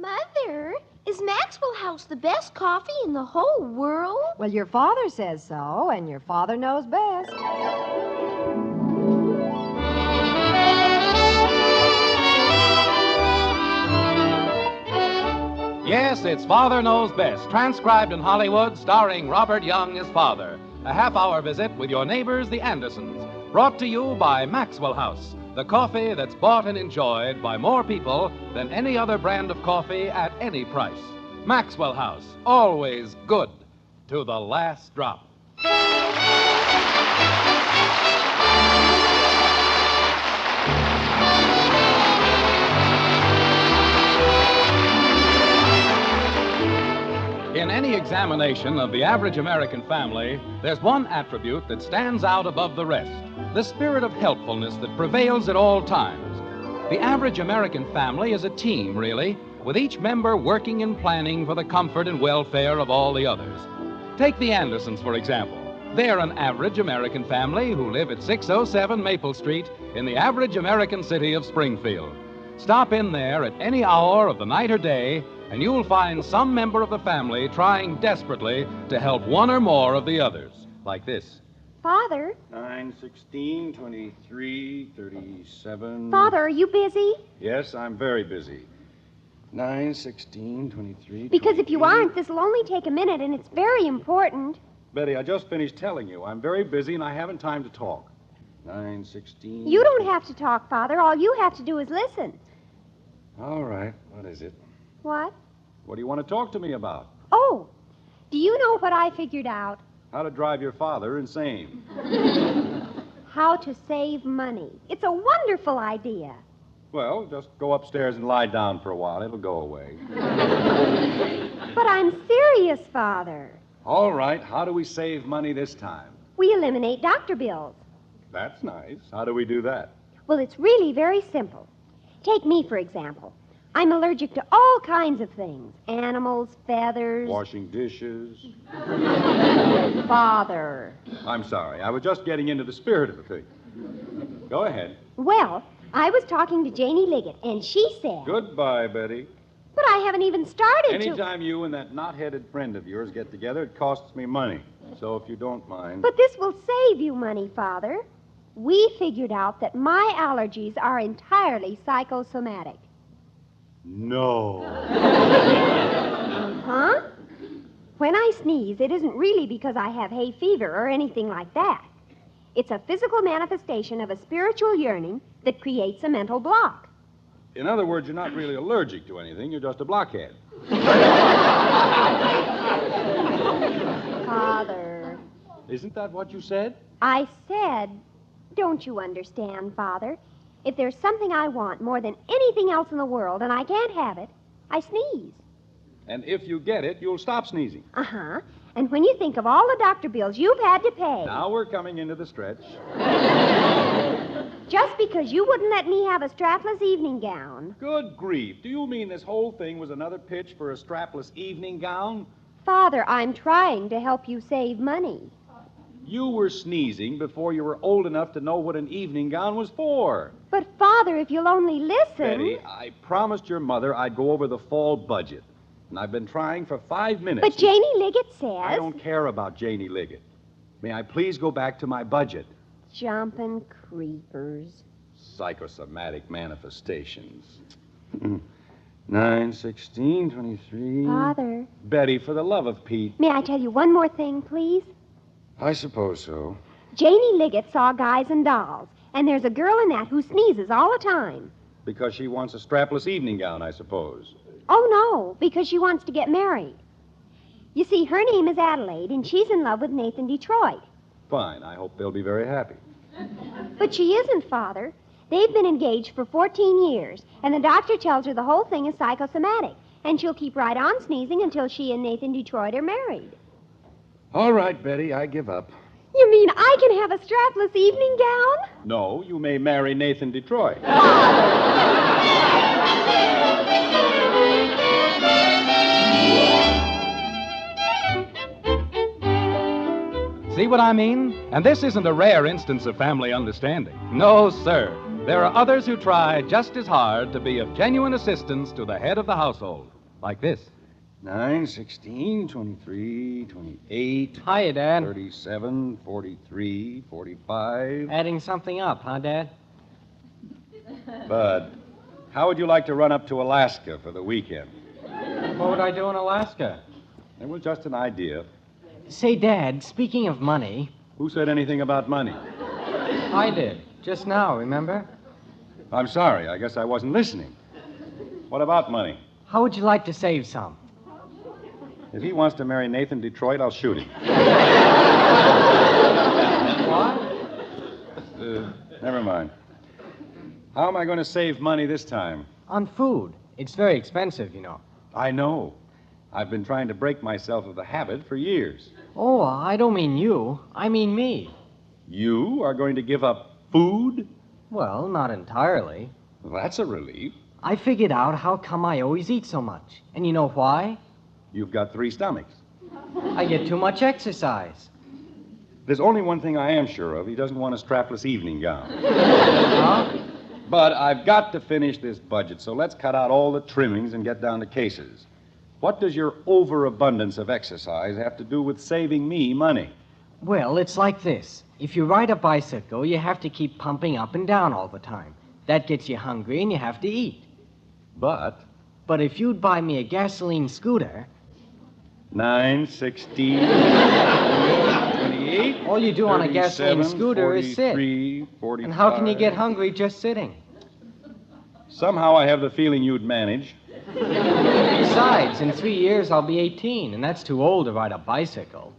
Mother, is Maxwell House the best coffee in the whole world? Well, your father says so, and your father knows best. Yes, it's Father Knows Best, transcribed in Hollywood, starring Robert Young as father. A half-hour visit with your neighbors, the Andersons. Brought to you by Maxwell House, the coffee that's bought and enjoyed by more people than any other brand of coffee at any price. Maxwell House, always good to the last drop. In any examination of the average American family, there's one attribute that stands out above the rest, the spirit of helpfulness that prevails at all times. The average American family is a team, really, with each member working and planning for the comfort and welfare of all the others. Take the Andersons, for example. They're an average American family who live at 607 Maple Street in the average American city of Springfield. Stop in there at any hour of the night or day, and you'll find some member of the family trying desperately to help one or more of the others, like this. Father? 9, 16, 23, 37... Father, are you busy? Yes, I'm very busy. 9, 16, 23... Because if you aren't, this'll only take a minute, and it's very important. Betty, I just finished telling you. I'm very busy, and I haven't time to talk. 9, 16... You don't have to talk, Father. All you have to do is listen. All right. What is it? What? What do you want to talk to me about? Oh, do you know what I figured out? How to drive your father insane. How to save money. It's a wonderful idea. Well, just go upstairs and lie down for a while. It'll go away. But I'm serious, Father. All right. How do we save money this time? We eliminate doctor bills. That's nice. How do we do that? Well, it's really very simple. Take me, for example. I'm allergic to all kinds of things. Animals, feathers... Washing dishes. Father. I'm sorry. I was just getting into the spirit of the thing. Go ahead. Well, I was talking to Janie Liggett, and she said... Goodbye, Betty. But I haven't even started Anytime you and that knot-headed friend of yours get together, it costs me money. So if you don't mind... But this will save you money, Father. We figured out that my allergies are entirely psychosomatic. No. Huh? When I sneeze, it isn't really because I have hay fever or anything like that. It's a physical manifestation of a spiritual yearning that creates a mental block. In other words, you're not really allergic to anything. You're just a blockhead. Father. Isn't that what you said? I said, don't you understand, Father? If there's something I want more than anything else in the world and I can't have it, I sneeze. And if you get it, you'll stop sneezing. Uh-huh. And when you think of all the doctor bills you've had to pay... Now we're coming into the stretch. Just because you wouldn't let me have a strapless evening gown. Good grief. Do you mean this whole thing was another pitch for a strapless evening gown? Father, I'm trying to help you save money. You were sneezing before you were old enough to know what an evening gown was for. But, Father, if you'll only listen... Betty, I promised your mother I'd go over the fall budget. And I've been trying for 5 minutes. But Janie Liggett says... I don't care about Janie Liggett. May I please go back to my budget? Jumping creepers. Psychosomatic manifestations. 9, 16, 23... Father... Betty, for the love of Pete... May I tell you one more thing, please? I suppose so. Janie Liggett saw Guys and Dolls, and there's a girl in that who sneezes all the time. Because she wants a strapless evening gown, I suppose. Oh, no, because she wants to get married. You see, her name is Adelaide, and she's in love with Nathan Detroit. Fine. I hope they'll be very happy. But she isn't, Father. They've been engaged for 14 years, and the doctor tells her the whole thing is psychosomatic, and she'll keep right on sneezing until she and Nathan Detroit are married. All right, Betty, I give up. You mean I can have a strapless evening gown? No, you may marry Nathan Detroit. See what I mean? And this isn't a rare instance of family understanding. No, sir. there are others who try just as hard to be of genuine assistance to the head of the household. Like this. 9, 16, 23, 28. Hiya, Dad. 37, 43, 45. Adding something up, huh, Dad? Bud, how would you like to run up to Alaska for the weekend? What would I do in Alaska? It was just an idea. Say, Dad, speaking of money... Who said anything about money? I did. Just now, remember? I'm sorry. I guess I wasn't listening. What about money? How would you like to save some? If he wants to marry Nathan Detroit, I'll shoot him. What? Never mind. How am I going to save money this time? On food. It's very expensive, you know. I know. I've been trying to break myself of the habit for years. Oh, I don't mean you. I mean me. You are going to give up food? Well, not entirely. Well, that's a relief. I figured out how come I always eat so much. And you know why? You've got 3 stomachs. I get too much exercise. There's only one thing I am sure of. He doesn't want a strapless evening gown. Huh? But I've got to finish this budget, so let's cut out all the trimmings and get down to cases. What does your overabundance of exercise have to do with saving me money? Well, it's like this. If you ride a bicycle, you have to keep pumping up and down all the time. That gets you hungry and you have to eat. But But if you'd buy me a gasoline scooter... 9, 16, 28... All you do on a gasoline scooter is sit. 45. And how can you get hungry just sitting? Somehow I have the feeling you'd manage. Besides, in 3 years I'll be 18, and that's too old to ride a bicycle.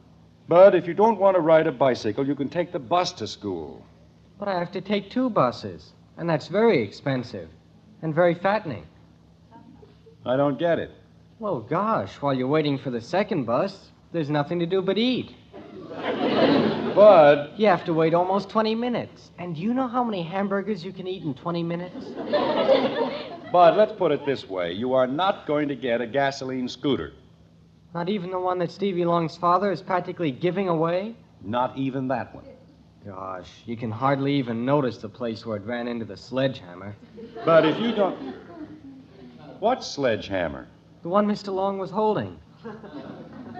But if you don't want to ride a bicycle, you can take the bus to school. But I have to take 2 buses, and that's very expensive and very fattening. I don't get it. Well, gosh, while you're waiting for the second bus, there's nothing to do but eat. Bud, You have to wait almost 20 minutes. And do you know how many hamburgers you can eat in 20 minutes? Bud, let's put it this way. You are not going to get a gasoline scooter. Not even the one that Stevie Long's father is practically giving away? Not even that one. Gosh, you can hardly even notice the place where it ran into the sledgehammer. But if you don't... What sledgehammer? The one Mr. Long was holding.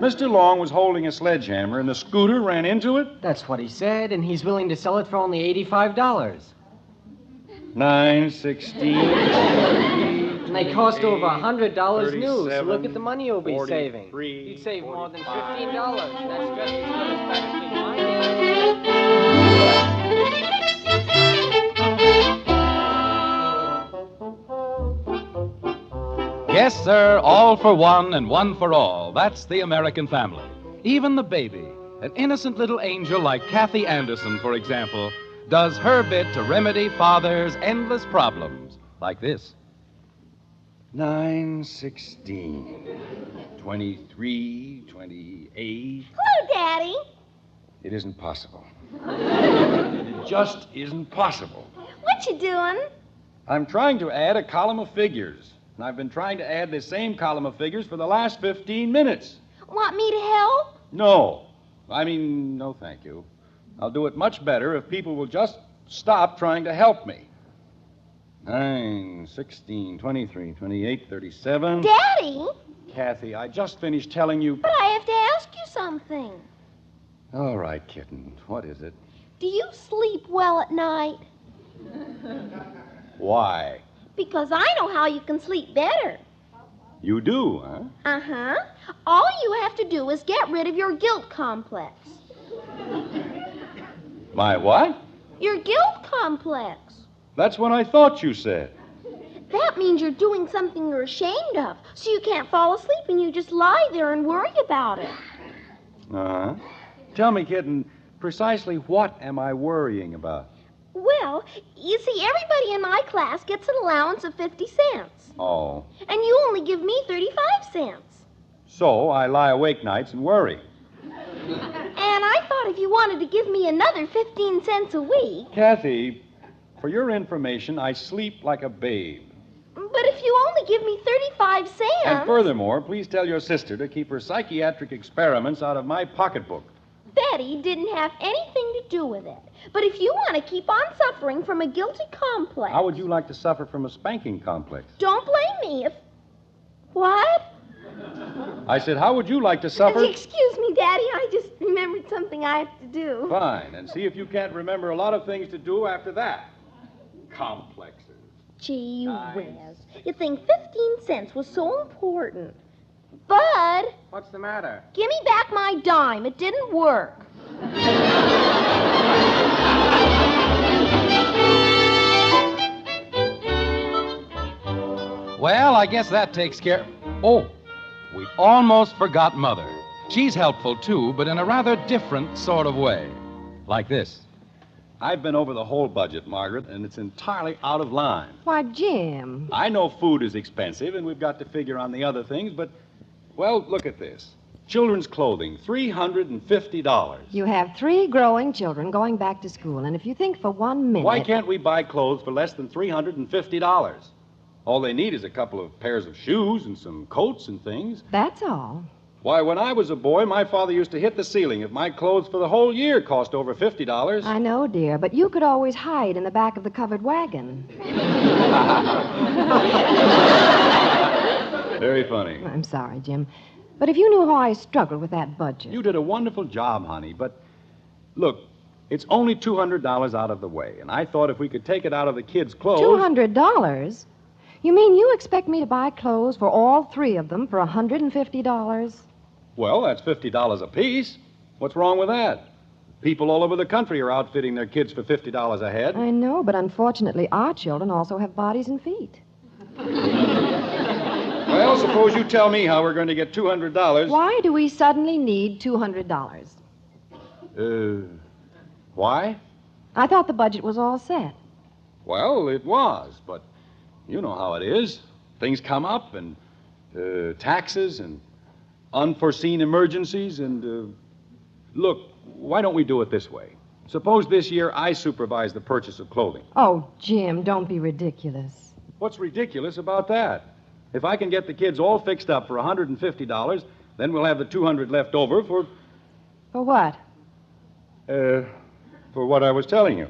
Mr. Long was holding a sledgehammer and the scooter ran into it? That's what he said, and he's willing to sell it for only $85. 9, 16... And they cost over $100 new, so look at the money you'll be 43, saving. You'd save more than $15. 45. That's just as good as practically mine. Yes, sir, all for one and one for all. That's the American family. Even the baby, an innocent little angel like Kathy Anderson, for example, does her bit to remedy father's endless problems, like this. 9, 16... 23, 28... Hello, Daddy. It isn't possible. It just isn't possible. What you doing? I'm trying to add a column of figures. And I've been trying to add this same column of figures for the last 15 minutes. Want me to help? No. No, thank you. I'll do it much better if people will just stop trying to help me. 9, 16, 23, 28, 37... Daddy? Kathy, I just finished telling you... But I have to ask you something. All right, kitten. What is it? Do you sleep well at night? Why? Because I know how you can sleep better. You do, huh? Uh-huh. All you have to do is get rid of your guilt complex. My what? Your guilt complex. That's what I thought you said. That means you're doing something you're ashamed of, so you can't fall asleep and you just lie there and worry about it. Uh-huh. Tell me, kitten, precisely what am I worrying about? Well, you see, everybody in my class gets an allowance of 50 cents. Oh. And you only give me 35 cents. So I lie awake nights and worry. And I thought if you wanted to give me another 15 cents a week... Kathy, for your information, I sleep like a babe. But if you only give me 35 cents... And furthermore, please tell your sister to keep her psychiatric experiments out of my pocketbook. Betty didn't have anything to do with it. But if you want to keep on suffering from a guilty complex... How would you like to suffer from a spanking complex? Don't blame me if... What? I said, how would you like to suffer... Excuse me, Daddy. I just remembered something I have to do. Fine, and see if you can't remember a lot of things to do after that. Complexes. Gee whiz. You'd think 15 cents was so important. Bud! What's the matter? Give me back my dime. It didn't work. Well, I guess that takes care... Oh, we almost forgot Mother. She's helpful, too, but in a rather different sort of way. Like this. I've been over the whole budget, Margaret, and it's entirely out of line. Why, Jim. I know food is expensive, and we've got to figure on the other things, but, well, look at this. Children's clothing, $350. You have 3 growing children going back to school, and if you think for 1 minute... Why can't we buy clothes for less than $350? All they need is a couple of pairs of shoes and some coats and things. That's all. Why, when I was a boy, my father used to hit the ceiling if my clothes for the whole year cost over $50. I know, dear, but you could always hide in the back of the covered wagon. Very funny. I'm sorry, Jim. But if you knew how I struggled with that budget... You did a wonderful job, honey, but look, it's only $200 out of the way, and I thought if we could take it out of the kids' clothes... $200? You mean you expect me to buy clothes for all 3 of them for $150? Well, that's $50 apiece. What's wrong with that? People all over the country are outfitting their kids for $50 a head. I know, but unfortunately, our children also have bodies and feet. Well, suppose you tell me how we're going to get $200. Why do we suddenly need $200? Why? I thought the budget was all set. Well, it was, but you know how it is. Things come up, and taxes, and unforeseen emergencies, and... Look, why don't we do it this way? Suppose this year I supervise the purchase of clothing. Oh, Jim, don't be ridiculous. What's ridiculous about that? If I can get the kids all fixed up for $150, then we'll have the $200 left over for... For what? For what I was telling you.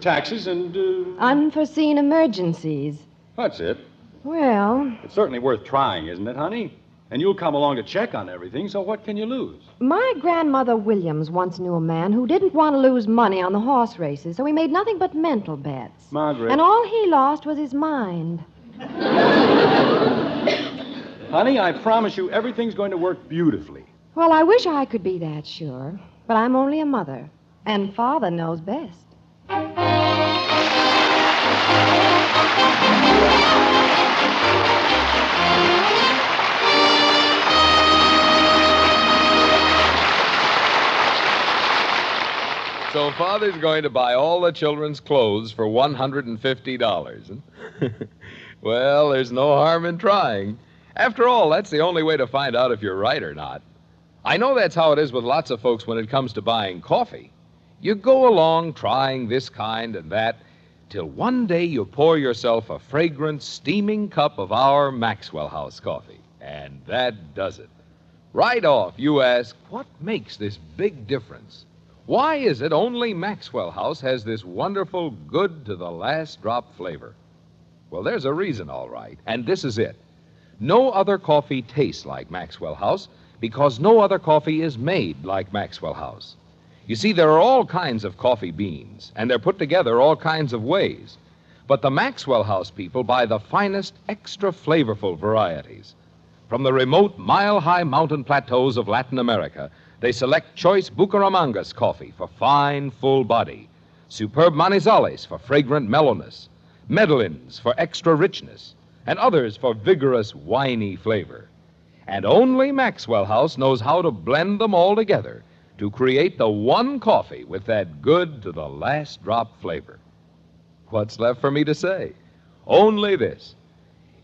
Taxes and... Unforeseen emergencies. That's it. Well... It's certainly worth trying, isn't it, honey? And you'll come along to check on everything, so what can you lose? My grandmother Williams once knew a man who didn't want to lose money on the horse races, so he made nothing but mental bets. Margaret. And all he lost was his mind. Honey, I promise you everything's going to work beautifully. Well, I wish I could be that sure, but I'm only a mother, and Father knows best. So Father's going to buy all the children's clothes for $150. Well, there's no harm in trying. After all, that's the only way to find out if you're right or not. I know that's how it is with lots of folks when it comes to buying coffee. You go along trying this kind and that, till one day you pour yourself a fragrant, steaming cup of our Maxwell House coffee. And that does it. Right off, you ask, what makes this big difference? Why is it only Maxwell House has this wonderful, good-to-the-last-drop flavor? Well, there's a reason, all right, and this is it. No other coffee tastes like Maxwell House because no other coffee is made like Maxwell House. You see, there are all kinds of coffee beans, and they're put together all kinds of ways. But the Maxwell House people buy the finest, extra flavorful varieties. From the remote, mile-high mountain plateaus of Latin America, they select choice Bucaramangas coffee for fine, full body, superb Manizales for fragrant mellowness, Medellins for extra richness, and others for vigorous, winey flavor. And only Maxwell House knows how to blend them all together to create the one coffee with that good-to-the-last-drop flavor. What's left for me to say? Only this.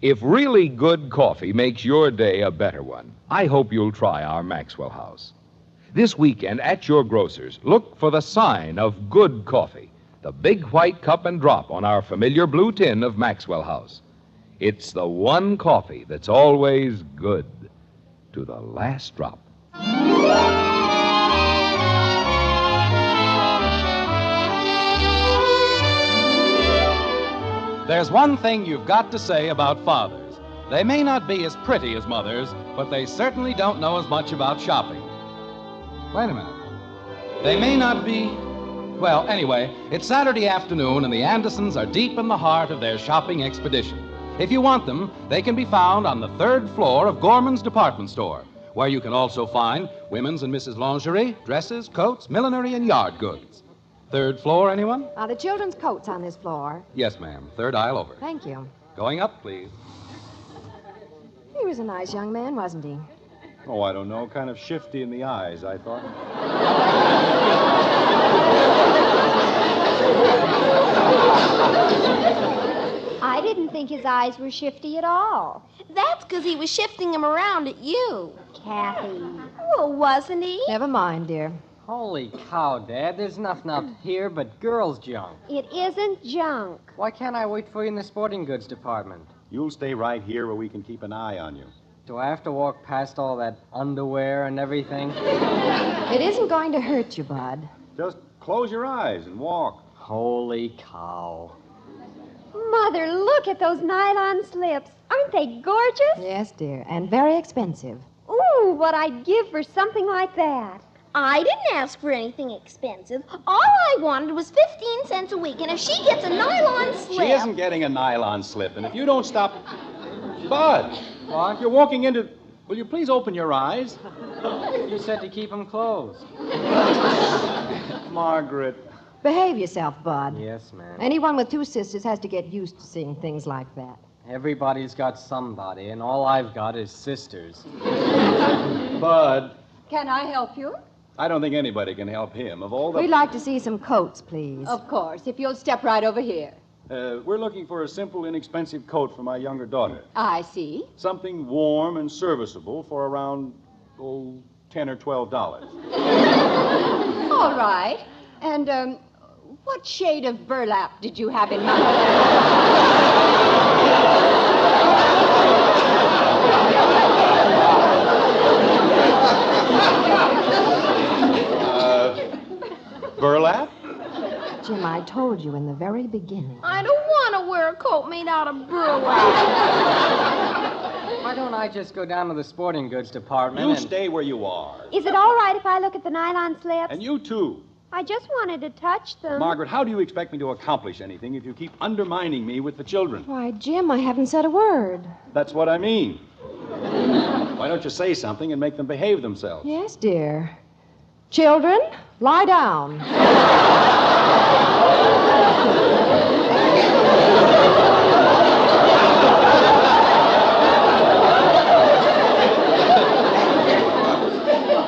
If really good coffee makes your day a better one, I hope you'll try our Maxwell House. This weekend at your grocer's, look for the sign of good coffee, the big white cup and drop on our familiar blue tin of Maxwell House. It's the one coffee that's always good to the last drop. There's one thing you've got to say about fathers. They may not be as pretty as mothers, but they certainly don't know as much about shopping. Wait a minute. They may not be... Well, anyway, it's Saturday afternoon, and the Andersons are deep in the heart of their shopping expedition. If you want them, they can be found on the 3rd floor of Gorman's department store, where you can also find women's and Mrs. lingerie, dresses, coats, millinery, and yard goods. 3rd floor, anyone? The children's coats on this floor. Yes, ma'am. 3rd aisle over. Thank you. Going up, please. He was a nice young man, wasn't he? Oh, I don't know. Kind of shifty in the eyes, I thought. I didn't think his eyes were shifty at all. That's because he was shifting them around at you. Kathy. Well, wasn't he? Never mind, dear. Holy cow, Dad. There's nothing up here but girls' junk. It isn't junk. Why can't I wait for you in the sporting goods department? You'll stay right here where we can keep an eye on you. Do I have to walk past all that underwear and everything? It isn't going to hurt you, Bud. Just close your eyes and walk. Holy cow. Mother, look at those nylon slips. Aren't they gorgeous? Yes, dear, and very expensive. Ooh, what I'd give for something like that. I didn't ask for anything expensive. All I wanted was 15 cents a week, and if she gets a nylon slip... She isn't getting a nylon slip, and if you don't stop... Bud! What? You're walking into... Will you please open your eyes? You said to keep them closed. Margaret. Behave yourself, Bud. Yes, ma'am. Anyone with 2 sisters has to get used to seeing things like that. Everybody's got somebody, and all I've got is sisters. Bud. Can I help you? I don't think anybody can help him. Of all the... We'd like to see some coats, please. Of course, if you'll step right over here. We're looking for a simple, inexpensive coat for my younger daughter. I see. Something warm and serviceable for around, $10 or $12. All right. And, what shade of burlap did you have in mind? Burlap? Jim, I told you in the very beginning. I don't want to wear a coat made out of burlap. Why don't I just go down to the sporting goods department You and... stay where you are. Is it all right if I look at the nylon slips? And you, too. I just wanted to touch them. Margaret, how do you expect me to accomplish anything if you keep undermining me with the children? Why, Jim, I haven't said a word. That's what I mean. Why don't you say something and make them behave themselves? Yes, dear. Children, lie down.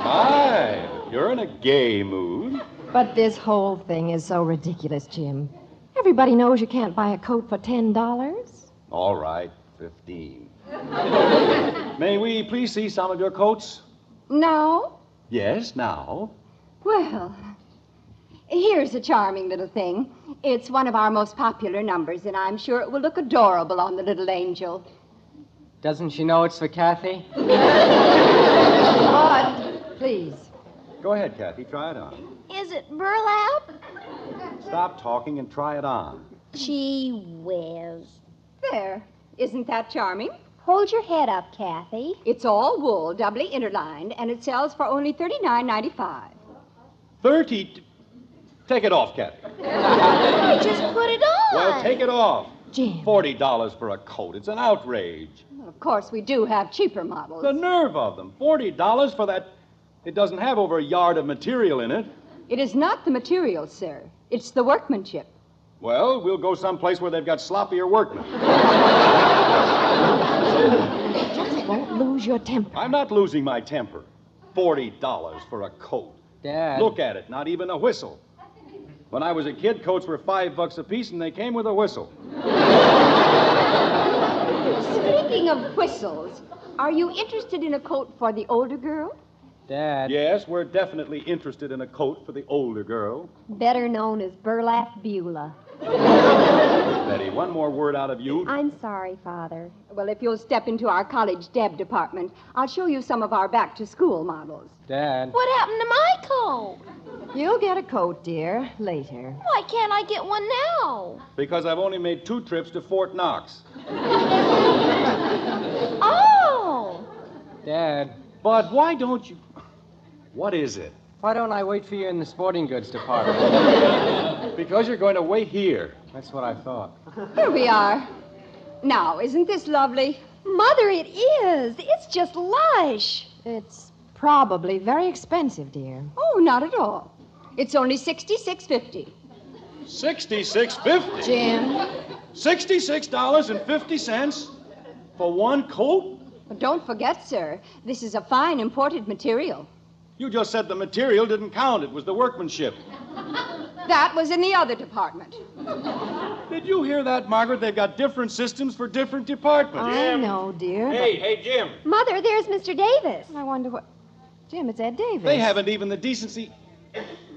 My, you're in a gay mood. But this whole thing is so ridiculous, Jim. Everybody knows you can't buy a coat for $10. All right, 15. May we please see some of your coats? No? Yes, now. Well, here's a charming little thing. It's one of our most popular numbers, and I'm sure it will look adorable on the little angel. Doesn't she know it's for Kathy? Bud, please. Go ahead, Kathy. Try it on. Is it burlap? Stop talking and try it on. Gee whiz. There. Isn't that charming? Hold your head up, Kathy. It's all wool, doubly interlined, and it sells for only $39.95. 30. Take it off, Kathy. I just put it on. Well, take it off. Jim. $40 for a coat. It's an outrage. Well, of course, we do have cheaper models. The nerve of them. $40 for that. It doesn't have over a yard of material in it. It is not the material, sir. It's the workmanship. Well, we'll go someplace where they've got sloppier workmen. Just won't lose your temper. I'm not losing my temper. $40 for a coat. Dad. Look at it, not even a whistle. When I was a kid, coats were $5 apiece, and they came with a whistle. Speaking of whistles, are you interested in a coat for the older girl? Dad. Yes, we're definitely interested in a coat for the older girl. Better known as Burlap Beulah. Betty, one more word out of you. I'm sorry, Father. Well, if you'll step into our college deb department, I'll show you some of our back-to-school models. Dad. What happened to my coat? You'll get a coat, dear, later. Why can't I get one now? Because I've only made 2 trips to Fort Knox. Oh! Dad, Bud, why don't you... What is it? why don't I wait for you in the sporting goods department? Because you're going to wait here. That's what I thought. Here we are. Now, isn't this lovely? Mother, it is. It's just lush. It's probably very expensive, dear. Oh, not at all. It's only $66.50. $66.50. Jim. $66.50 for one coat? But don't forget, sir, this is a fine imported material. You just said the material didn't count. It was the workmanship. That was in the other department. Did you hear that, Margaret? They've got different systems for different departments. I know, dear. Hey, Jim. Mother, there's Mr. Davis. I wonder what... Jim, it's Ed Davis. They haven't even the decency...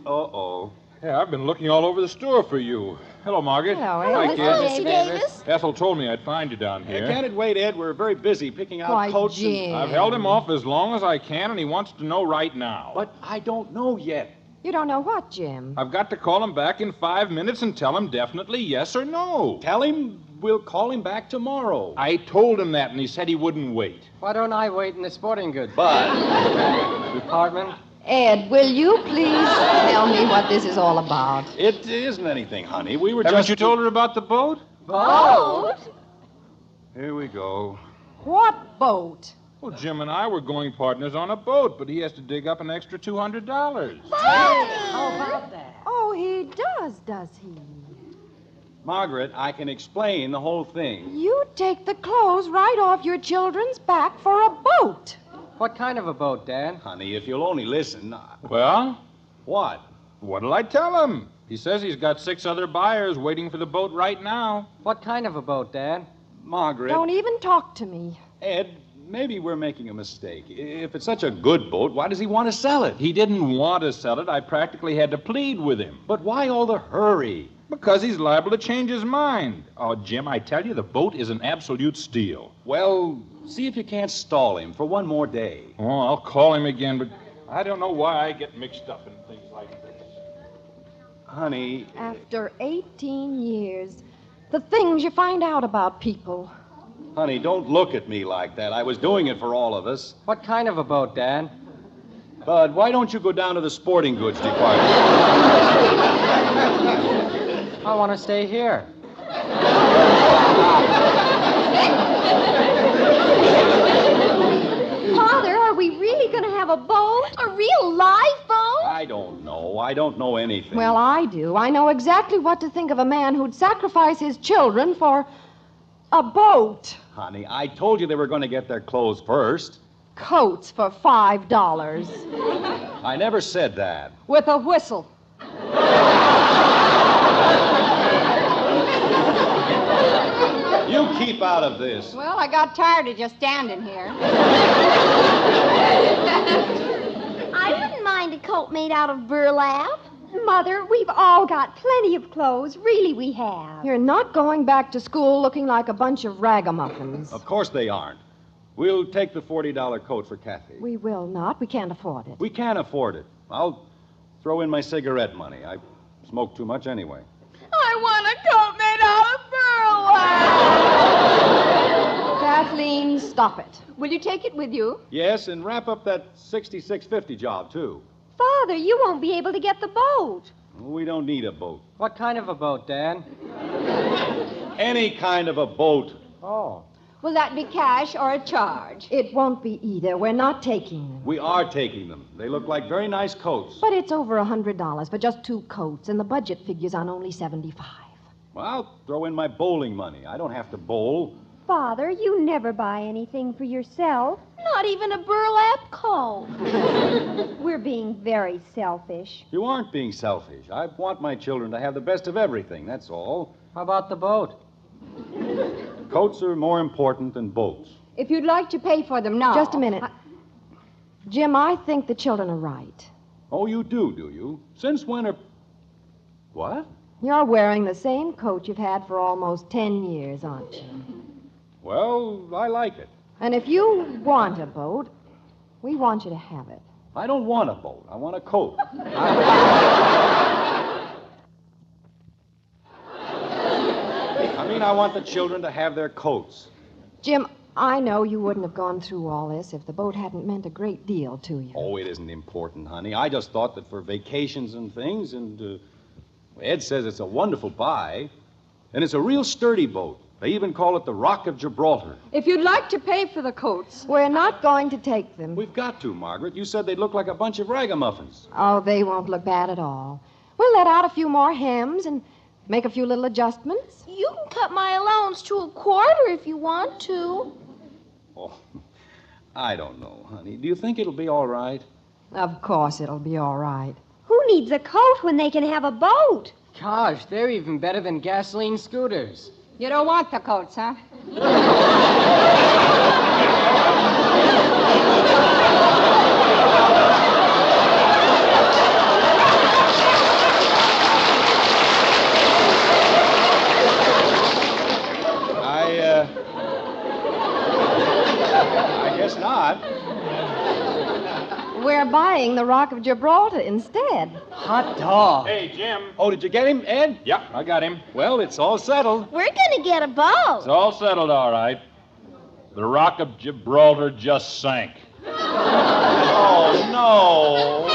Uh-oh. Yeah, I've been looking all over the store for you. Hello, Margaret. Hello, Ed. Hi, Hello, kid. Mr. Davis. Ethel told me I'd find you down here. Can't it wait, Ed? We're very busy picking out Why, coats. Jim. I've held him off as long as I can, and he wants to know right now. But I don't know yet. You don't know what, Jim? I've got to call him back in 5 minutes and tell him definitely yes or no. Tell him we'll call him back tomorrow. I told him that, and he said he wouldn't wait. Why don't I wait in the sporting goods But department? Ed, will you please tell me what this is all about? it isn't anything, honey. We were Haven't just... you told her about the boat? Boat? Here we go. What boat? Well, Jim and I were going partners on a boat, but he has to dig up an extra $200. How about that? Oh, he does he? Margaret, I can explain the whole thing. You take the clothes right off your children's back for a boat. What kind of a boat, Dad? Honey, if you'll only listen... Well, What? what'll I tell him? He says he's got 6 other buyers waiting for the boat right now. What kind of a boat, Dad? Margaret... Don't even talk to me. Ed, maybe we're making a mistake. If it's such a good boat, why does he want to sell it? He didn't want to sell it. I practically had to plead with him. But why all the hurry? Because he's liable to change his mind. Oh, Jim, I tell you, the boat is an absolute steal. Well, see if you can't stall him for one more day. Oh, I'll call him again, but I don't know why I get mixed up in things like this. Honey, After 18 years, the things you find out about people. honey, don't look at me like that. I was doing it for all of us. What kind of a boat, Dad? Bud, why don't you go down to the sporting goods department? I want to stay here. Father, are we really going to have a boat? A real live boat? I don't know. I don't know anything. Well, I do. I know exactly what to think of a man who'd sacrifice his children for a boat. Honey, I told you they were going to get their clothes first. Coats for $5. I never said that. With a whistle. You keep out of this. Well, I got tired of just standing here. I wouldn't mind a coat made out of burlap. Mother, we've all got plenty of clothes. Really, we have. You're not going back to school looking like a bunch of ragamuffins. Of course they aren't. We'll take the $40 coat for Kathy. We will not. We can't afford it. We can't afford it. I'll throw in my cigarette money. I smoke too much anyway. I want a coat made out of burlap. Kathleen, stop it. Will you take it with you? Yes, and wrap up that $66.50 job, too. Father, you won't be able to get the boat. We don't need a boat. What kind of a boat, Dad? Any kind of a boat. Oh. Will that be cash or a charge? It won't be either. We're not taking them. We are taking them. They look like very nice coats. But it's over $100 for just 2 coats, and the budget figures on only $75. Well, I'll throw in my bowling money. I don't have to bowl. Father, you never buy anything for yourself. Not even a burlap coat. We're being very selfish. You aren't being selfish. I want my children to have the best of everything, that's all. How about the boat? Coats are more important than boats. If you'd like to pay for them now. Just a minute. Jim, I think the children are right. Oh, you do you? Since when are... What? You're wearing the same coat you've had for almost 10 years, aren't you? Well, I like it. And if you want a boat, we want you to have it. I don't want a boat. I want a coat. I want the children to have their coats. Jim, I know you wouldn't have gone through all this if the boat hadn't meant a great deal to you. Oh, it isn't important, honey. I just thought that for vacations and things, and Ed says it's a wonderful buy, and it's a real sturdy boat. They even call it the Rock of Gibraltar. If you'd like to pay for the coats. We're not going to take them. We've got to, Margaret. You said they'd look like a bunch of ragamuffins. Oh, they won't look bad at all. We'll let out a few more hems and make a few little adjustments. You can cut my allowance to a quarter if you want to. Oh, I don't know, honey. Do you think it'll be all right? Of course it'll be all right. Who needs a coat when they can have a boat? Gosh, they're even better than gasoline scooters. You don't want the coats, huh? I guess not. We're buying the Rock of Gibraltar instead. Hot dog. Hey, Jim. Oh, did you get him, Ed? Yeah, I got him. Well, it's all settled. We're going to get a boat. It's all settled, all right. The Rock of Gibraltar just sank. Oh, no.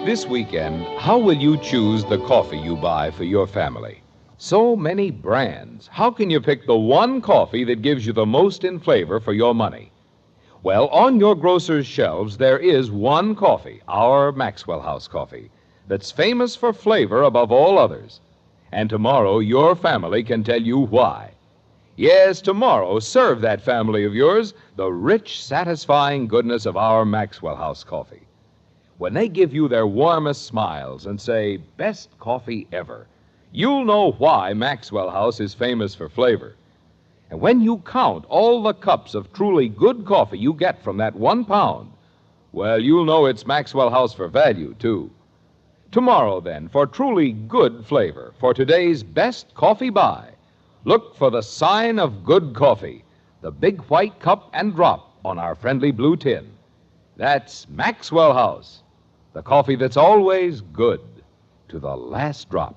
This weekend, how will you choose the coffee you buy for your family? So many brands. How can you pick the one coffee that gives you the most in flavor for your money? Well, on your grocer's shelves, there is one coffee, our Maxwell House coffee, that's famous for flavor above all others. And tomorrow, your family can tell you why. Yes, tomorrow, serve that family of yours the rich, satisfying goodness of our Maxwell House coffee. When they give you their warmest smiles and say, best coffee ever, you'll know why Maxwell House is famous for flavor. And when you count all the cups of truly good coffee you get from that 1 pound, well, you'll know it's Maxwell House for value, too. Tomorrow, then, for truly good flavor, for today's best coffee buy, look for the sign of good coffee, the big white cup and drop on our friendly blue tin. That's Maxwell House, the coffee that's always good to the last drop.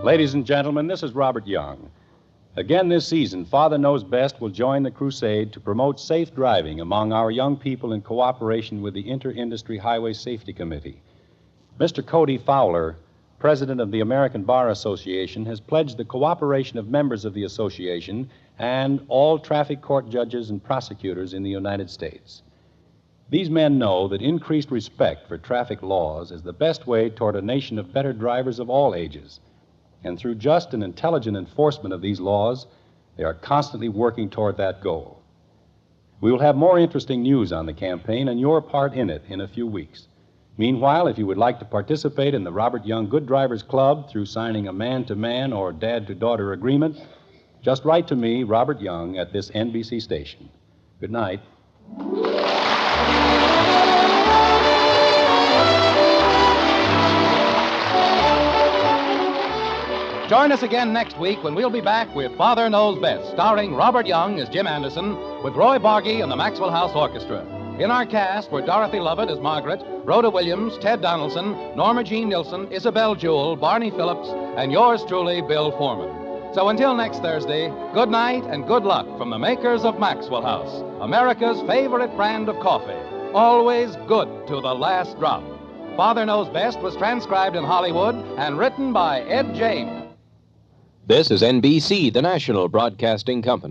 Ladies and gentlemen, this is Robert Young. Again this season, Father Knows Best will join the crusade to promote safe driving among our young people in cooperation with the Inter-Industry Highway Safety Committee. Mr. Cody Fowler, president of the American Bar Association, has pledged the cooperation of members of the association and all traffic court judges and prosecutors in the United States. These men know that increased respect for traffic laws is the best way toward a nation of better drivers of all ages. And through just and intelligent enforcement of these laws, they are constantly working toward that goal. We will have more interesting news on the campaign and your part in it in a few weeks. Meanwhile, if you would like to participate in the Robert Young Good Drivers Club through signing a man-to-man or dad-to-daughter agreement, just write to me, Robert Young, at this NBC station. Good night. Join us again next week when we'll be back with Father Knows Best, starring Robert Young as Jim Henderson, with Roy Bargy and the Maxwell House Orchestra. In our cast were Dorothy Lovett as Margaret, Rhoda Williams, Ted Donaldson, Norma Jean Nillson, Isabel Jewell, Barney Phillips, and yours truly, Bill Foreman. So until next Thursday, good night and good luck from the makers of Maxwell House, America's favorite brand of coffee. Always good to the last drop. Father Knows Best was transcribed in Hollywood and written by Ed James. This is NBC, the national broadcasting company.